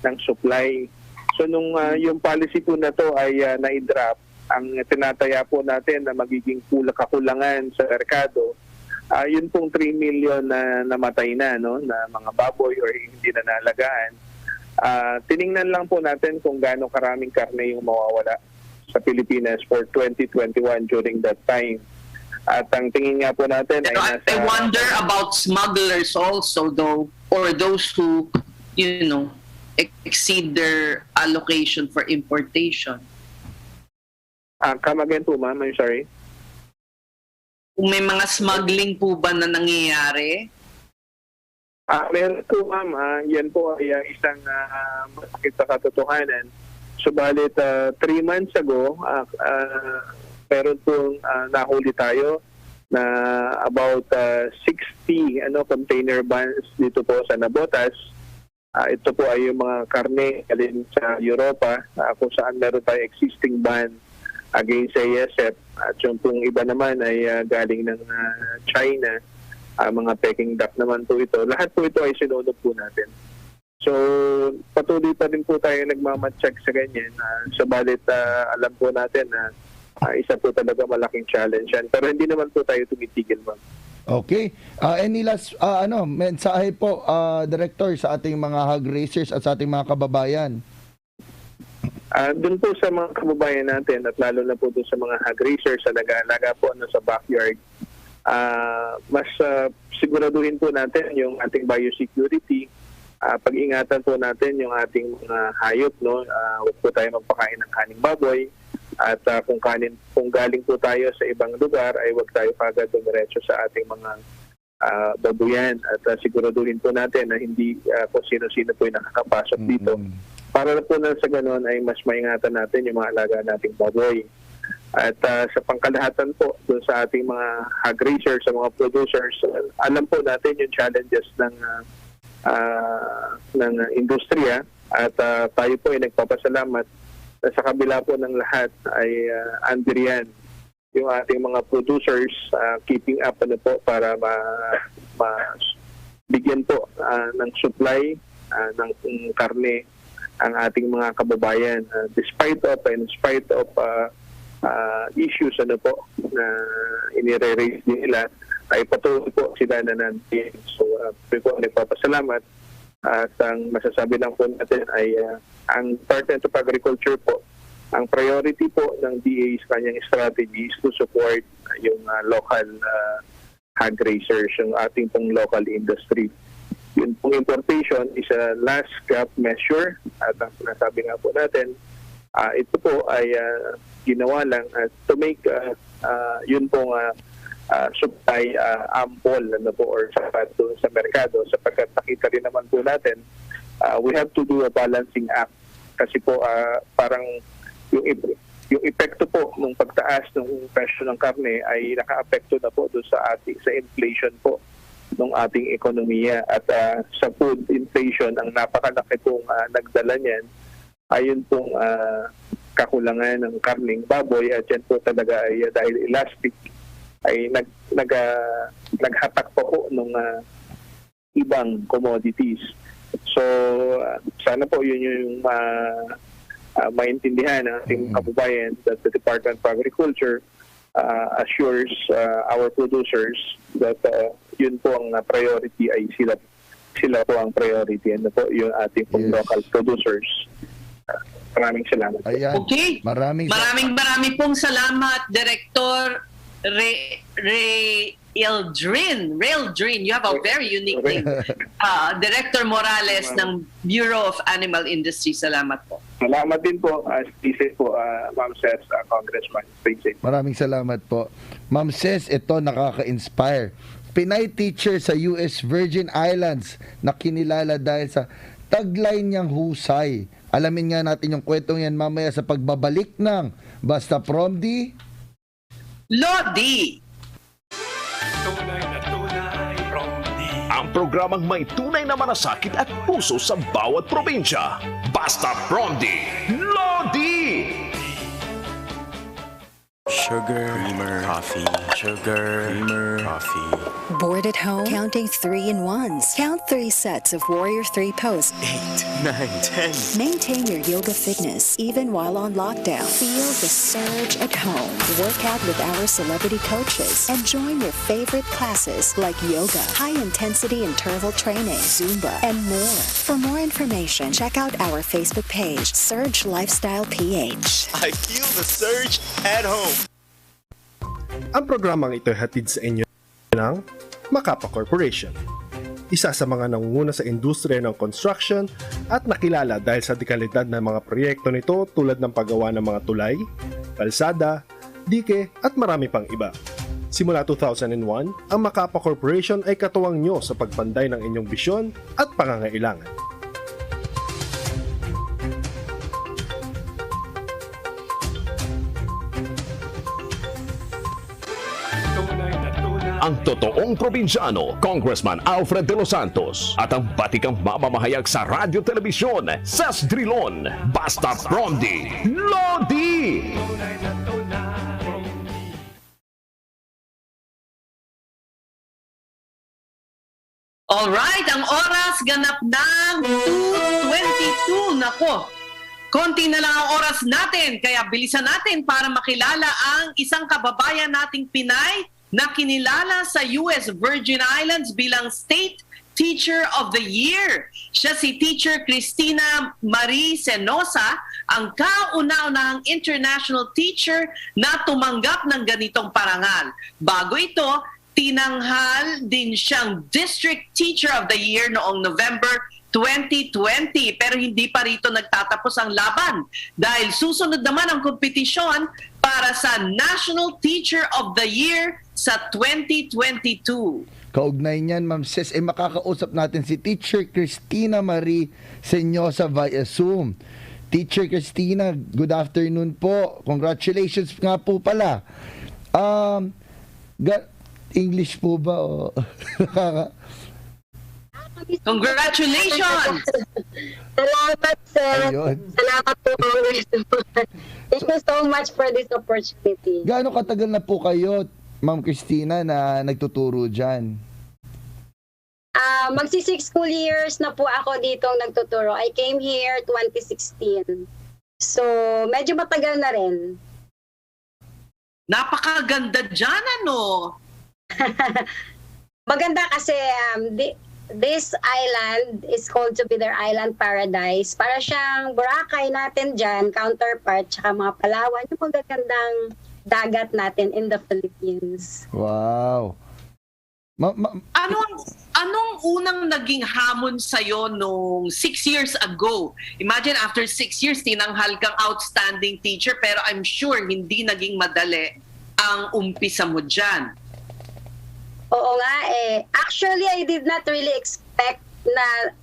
ng supply. So nung yung policy po na to ay na-draft, ang tinataya po natin na magiging kakulangan sa merkado, yun pong 3 million na namatay na mga baboy or hindi na nalagaan. Tiningnan lang po natin kung gaano karaming karne yung mawawala sa Pilipinas for 2021 during that time. At ang tingin nga po natin ay nasa... I wonder about smugglers also though, or those who, exceed their allocation for importation. Come again po, ma'am. I'm sorry. Kung may mga smuggling po ba na nangyayari? Meron po, ma'am. Yan po ay isang masakit na katotohanan. Subalit 3 months ago, meron pong nahuli tayo na about 60 container vans dito po sa Navotas. Ito po ay yung mga karne galing sa Europa kung saan meron tayo existing ban against ASF. At yung pong iba naman ay galing ng China. Mga Peking duck naman po ito. Lahat po ito ay sinunod po natin. So, patuloy pa rin po tayo nagmamatcheck sa ganyan. Sabalit alam po natin na isa po talaga malaking challenge yan. Pero hindi naman po tayo tumitigil, ma'am. Okay. Any last mensahe po, Director, sa ating mga hog raisers at sa ating mga kababayan? Doon po sa mga kababayan natin at lalo na po doon sa mga hog raisers sa nag-aalaga po sa backyard, mas siguraduhin po natin yung ating biosecurity. Pag-ingatan po natin yung ating mga hayop. Huwag po tayo magpakain ng kaning baboy. At kung galing po tayo sa ibang lugar, ay huwag tayo kagad dumiretso sa ating mga babuyan. At siguraduhin po natin na hindi kung sino-sino po yung nakakapasok dito. Para po na sa ganon ay mas maingatan natin yung mga alaga nating baboy. At sa pangkalahatan po doon sa ating mga hog raisers, sa mga producers, alam po natin yung challenges ng industriya. At tayo po ay nagpapasalamat sa kabila po ng lahat ay andiriyan yung ating mga producers keeping up po para bigyan po ng supply ng karne ang ating mga kababayan despite of issues po na inire-raise nila ay patuloy po sila na nandiyan. So po nagpapasalamat. At ang masasabi lang po natin ay ang Department of Agriculture po, ang priority po ng DA sa kanyang strategy is to support yung local hog raisers, yung ating pong local industry. Yun pong importation is a last gap measure at ang sinasabi nga po natin, ito po ay ginawa lang to make yun pong supply ample or sapat doon sa merkado sapagkat nakita rin naman po natin we have to do a balancing act kasi po parang yung epekto po ng pagtaas ng presyo ng karne ay naka-apekto na po doon sa inflation po ng ating ekonomiya at sa food inflation ang napakalaki pong nagdala niyan ayun pong kakulangan ng karning baboy at yan po talaga ay dahil elastic ay naghatak pa po ng ibang commodities. So sana po yun yung maintindihan ng ating kababayan that the Department of Agriculture assures our producers that yun po ang priority ay sila po ang priority and po yung ating local producers. Maraming salamat. Ayan. Okay. Maraming pong salamat, Director Raildrin. You have a very unique name. Director Morales ng Bureau of Animal Industry. Salamat po. Salamat din po. Stay safe po, Ma'am Ses, Congressman. Stay safe. Maraming salamat po. Ma'am Ses, ito nakaka-inspire. Pinay teacher sa US Virgin Islands na kinilala dahil sa tagline niyang husay. Alamin nga natin yung kwentong yan mamaya sa pagbabalik ng Basta Promdi Lodi. Ang programang may tunay na malasakit at puso sa bawat probinsya. Basta Promdi Lodi! Sugar, creamer, coffee. Sugar, creamer, coffee. Bored at home? Counting 3-in-1s. Count 3 sets of Warrior 3 pose. 8, 9, 10. Maintain your yoga fitness even while on lockdown. Feel the surge at home. Work out with our celebrity coaches and join your favorite classes like yoga, high-intensity interval training, Zumba, and more. For more information, check out our Facebook page, Surge Lifestyle PH. I feel the surge at home. Ang programang ito ay hatid sa inyo ng Macapa Corporation. Isa sa mga nangunguna sa industriya ng construction at nakilala dahil sa dekalidad ng mga proyekto nito tulad ng paggawa ng mga tulay, kalsada, dike at marami pang iba. Simula 2001, ang Macapa Corporation ay katuwang nyo sa pagpanday ng inyong bisyon at pangangailangan. Ang totoong probinsyano, Congressman Alfred de los Santos at ang batikang mamamahayag sa radyo telebisyon, Ses Drilon, Basta Promdi Lodi! Alright, ang oras ganap ng 2:22. Nako, konti na lang ang oras natin, kaya bilisan natin para makilala ang isang kababayan nating Pinay na kinilala sa US Virgin Islands bilang State Teacher of the Year. Siya si Teacher Cristina Marie Senosa, ang kauna-unahang international teacher na tumanggap ng ganitong parangal. Bago ito, tinanghal din siyang District Teacher of the Year noong November 2020, pero hindi pa rito nagtatapos ang laban dahil susunod naman ang kompetisyon para sa National Teacher of the Year sa 2022. Kaugnay niyan, Ma'am Ses, makakausap natin si Teacher Cristina Marie Senyosa via Zoom. Teacher Cristina, good afternoon po. Congratulations nga po pala. English po ba? Congratulations! Salamat, sir. Ayun. Salamat po, Congressman. Thank you so much for this opportunity. Gaano katagal na po kayo, Ma'am Cristina, na nagtuturo dyan? Magsi-6 school years na po ako ditong nagtuturo. I came here 2016. So, medyo matagal na rin. Napakaganda dyan, ano? Maganda kasi this island is called to be their island paradise. Para siyang Boracay natin dyan, counterpart, tsaka mga Palawan, yung magagandang dagat natin in the Philippines. Wow. Anong unang naging hamon sa'yo nung 6 years ago? Imagine after 6 years, tinanghal kang outstanding teacher, pero I'm sure hindi naging madali ang umpisa mo dyan. Oo nga eh. Actually, I did not really expect na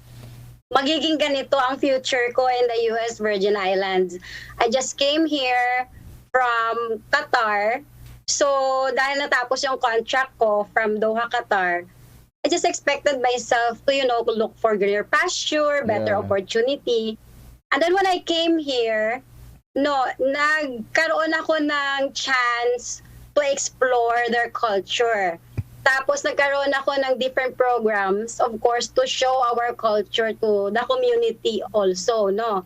magiging ganito ang future ko in the US Virgin Islands. I just came here from Qatar. So, dahil natapos yung contract ko from Doha, Qatar, I just expected myself to, look for greener pasture, better opportunity. And then when I came here, nagkaroon ako ng chance to explore their culture. Tapos nagkaroon ako ng different programs, of course, to show our culture to the community also, no?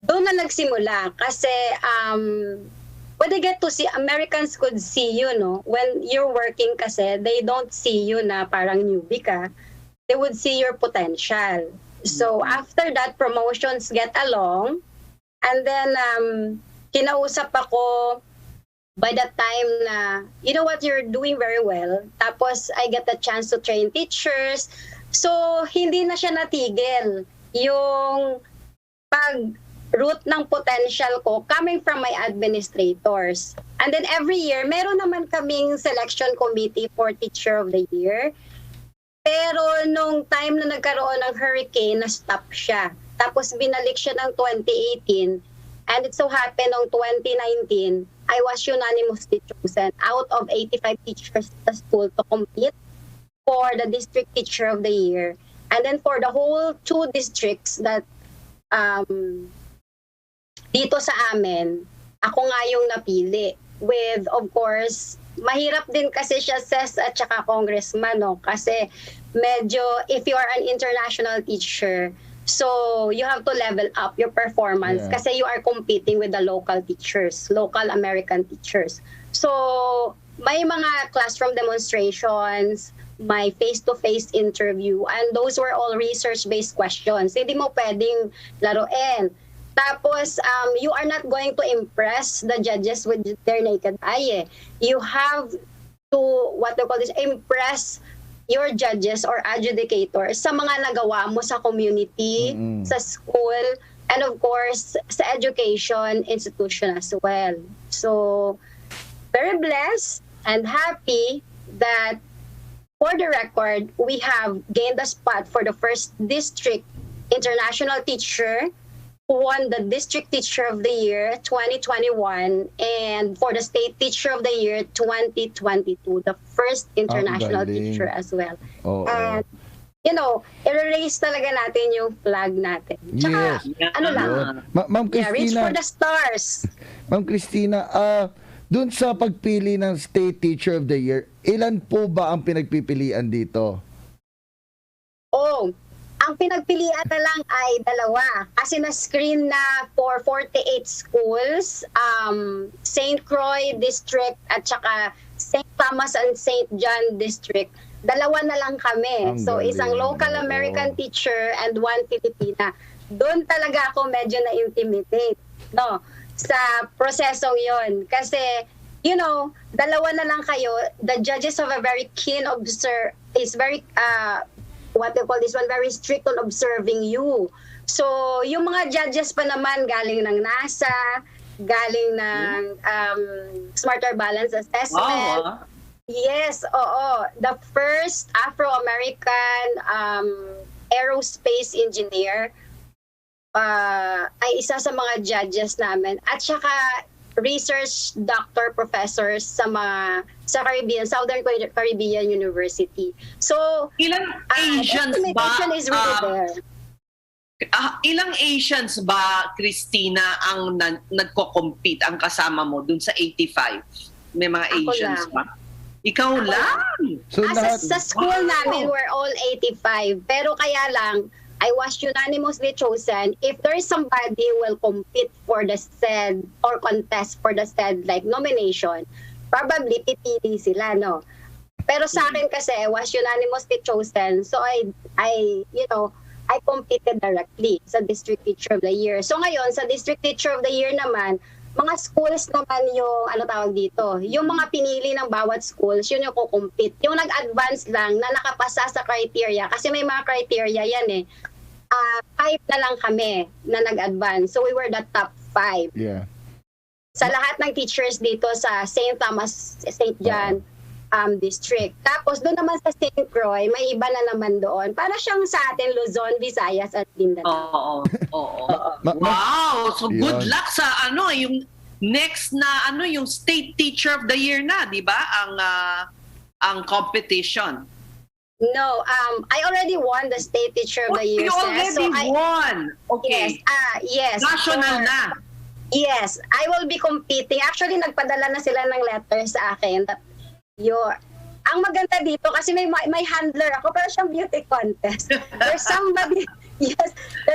Doon na nagsimula kasi when they get to see, Americans could see you, no? When you're working kasi, they don't see you na parang newbie ka. They would see your potential. So after that, promotions get along. And then, kinausap ako by that time na, you know what, you're doing very well. Tapos, I get the chance to train teachers. So, hindi na siya natigil. Yung root ng potential ko coming from my administrators. And then every year, meron naman kaming selection committee for Teacher of the Year. Pero nung time na nagkaroon ng hurricane, na-stop siya. Tapos binalik siya ng 2018. And it so happened noong 2019, I was unanimously chosen out of 85 teachers sa school to compete for the District Teacher of the Year. And then for the whole 2 districts that dito sa amin, ako nga yung napili. With, of course, mahirap din kasi siya, Ses, at saka congressman, no? Kasi medyo, if you are an international teacher, so you have to level up your performance kasi you are competing with the local teachers, local American teachers. So, may mga classroom demonstrations, may face-to-face interview, and those were all research-based questions. Hindi mo pwedeng laruin. Tapos, you are not going to impress the judges with their naked eye. You have to, what they call this, impress your judges or adjudicators sa mga nagawa mo sa community, sa school, and of course, sa education institution as well. So, very blessed and happy that, for the record, we have gained a spot for the first district international teacher who won the District Teacher of the Year 2021 and for the State Teacher of the Year 2022, the first international teacher as well. And, i-raise talaga natin yung flag natin. Tsaka, Ma'am Christina, reach for the stars. Ma'am Christina, dun sa pagpili ng State Teacher of the Year, ilan po ba ang pinagpipilian dito? Ang pinagpilian na lang ay 2 kasi na-screen na for 48 schools, St. Croix District at saka St. Thomas and St. John District. 2 na lang kami. So isang local American teacher and 1 Filipina. Doon talaga ako medyo na-intimidate, no, sa prosesong yon. Kasi, 2 na lang kayo. The judges have a very keen is very what they call this one, very strict on observing you. So, yung mga judges pa naman galing ng NASA, galing ng Smarter Balance Assessment. Yes, oo. The first Afro-American aerospace engineer ay isa sa mga judges namin. At saka research doctor professors sa Caribbean, Southern Caribbean University. So, ilang Asians ba? Is really there. Ilang Asians ba, Christina, ang nagko-compete, ang kasama mo dun sa 85? May mga Asians ba? Ikaw lang? So, sa school namin, we're all 85. Pero kaya lang, I was unanimously chosen. If there is somebody who will compete for the said or contest for the said nomination, probably pipili sila, no? Pero sa akin kasi, I was unanimously chosen. So I competed directly sa District Teacher of the Year. So ngayon, sa District Teacher of the Year naman, mga schools naman yung ano tawag dito, yung mga pinili ng bawat schools, yun yung kukumpit. Yung nag-advance lang na nakapasa sa criteria, kasi may mga criteria yan eh. 5 na lang kami na nag-advance. So we were the top 5. Yeah. Sa lahat ng teachers dito sa St. Thomas, St. John district. Tapos doon naman sa St. Croix, may iba na naman doon. Para siyang sa atin, Luzon, Visayas at Mindanao. Oo. Wow! So good luck sa yung next na yung State Teacher of the Year na, 'di ba? Ang competition. No, I already won the State Teacher of the Year. You already won. Okay. Yes. National na. Yes, I will be competing. Actually, nagpadala na sila ng letter sa akin. Ang maganda dito kasi may handler ako, pero siyang beauty contest. There's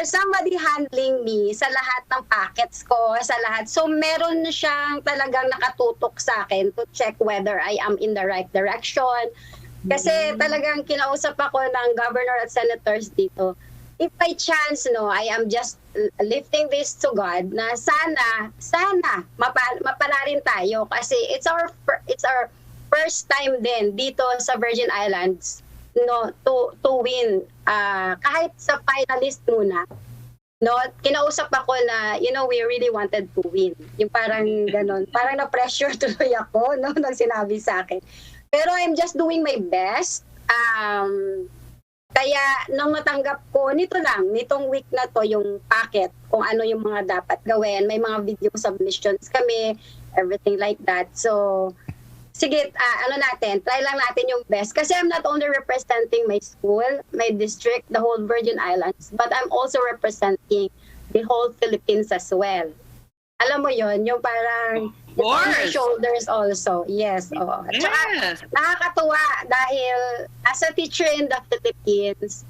somebody handling me sa lahat ng packets ko, sa lahat. So meron siyang talagang nakatutok sa akin to check whether I am in the right direction. Kasi talagang kinausap ako ng governor at senators dito. If by chance, I am just lifting this to God na sana mapala rin tayo kasi it's our first time din dito sa Virgin Islands to win kahit sa finalist muna. Kinausap ako na we really wanted to win. Yung parang ganon, parang na-pressure tuloy ako nang sinabi sa akin. Pero I'm just doing my best. Kaya nung natanggap ko, nitong week na to, yung packet, kung ano yung mga dapat gawin. May mga video submissions kami, everything like that. So, sige, try lang natin yung best. Kasi I'm not only representing my school, my district, the whole Virgin Islands, but I'm also representing the whole Philippines as well. Alam mo yon, yung parang on my shoulders also. Yes. At saka, nakakatuwa dahil as a teacher in the Philippines,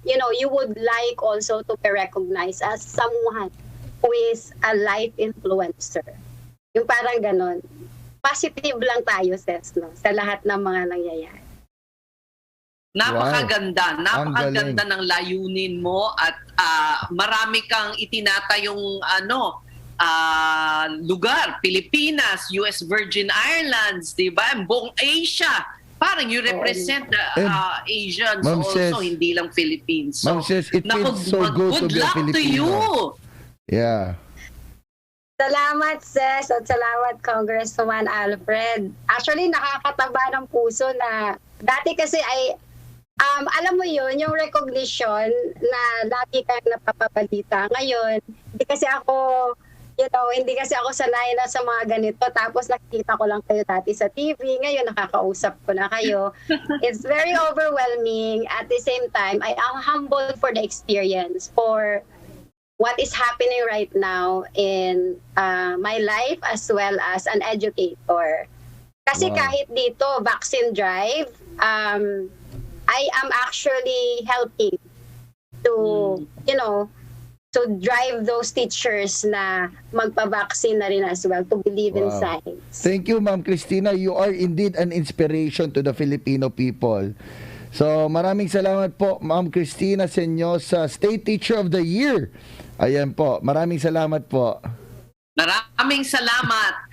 you would like also to be recognized as someone who is a life influencer. Yung parang ganon. Positive lang tayo, Ses, sa lahat ng mga nangyayari. Napakaganda. Napakaganda ng layunin mo at marami kang itinatayong lugar, Pilipinas, US Virgin Islands, 'di ba? Buong Asia. Parang you represent the Asians also, hindi lang Philippines. Ma'am Ses, it feels so good to be a Filipino. Good luck to you. Yeah. Salamat, Ses, at salamat, Congressman Alfred. Actually, nakakataba ng puso na dati kasi alam mo yun, yung recognition na lagi kang napapabalita. Ngayon, hindi kasi ako sanay na sa mga ganito. Tapos nakikita ko lang kayo dati sa TV. Ngayon, nakakausap ko na kayo. It's very overwhelming. At the same time, I am humbled for the experience, for what is happening right now in my life as well as an educator. Kasi kahit dito, vaccine drive, I am actually helping to, to drive those teachers na magpa-vaccine na rin as well, to believe in science. Thank you, Ma'am Cristina. You are indeed an inspiration to the Filipino people. So, maraming salamat po, Ma'am Cristina Senyosa, State Teacher of the Year. Ayan po. Maraming salamat po. Maraming salamat.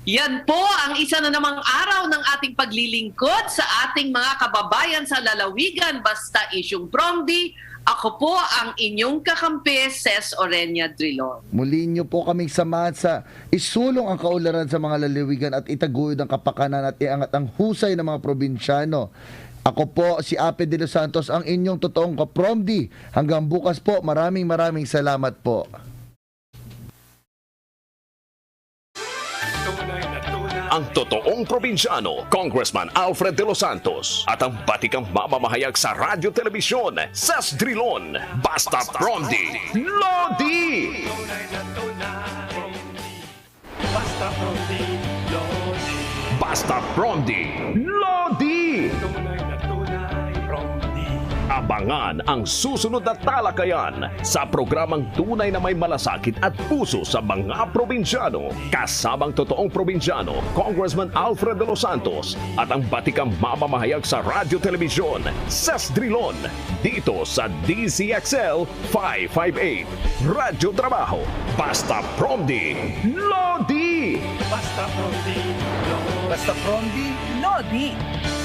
Yan po ang isa na namang araw ng ating paglilingkod sa ating mga kababayan sa lalawigan, basta isyung Promdi. Ako po ang inyong kakampi, Ses Orenia Drilon. Muli niyo po kaming samahan sa isulong ang kaunlaran sa mga lalawigan at itaguyod ang kapakanan at iangat ang husay ng mga probinsyano. Ako po si Ape de los Santos, ang inyong totoong kapromdi. Hanggang bukas po, maraming salamat po. Ang totoong probinsyano, Congressman Alfred de los Santos, at ang batikang mamamahayag sa radyo telebisyon, Ses Drilon, basta Promdi, Lodi! Basta Promdi, Lodi. Basta Promdi, Lodi! Tunay na tunay, Promdi. Abangan ang susunod na talakayan sa programang Tunay na May Malasakit at Puso sa mga probinsyano. Kasamang totoong probinsyano, Congressman Alfred de los Santos at ang batikang mamamahayag sa radyo telebisyon, Ses Drilon, dito sa DZXL 558. Radyo Trabaho, basta Promdi, Lodi! Basta Promdi, Lodi. Basta Promdi, Lodi.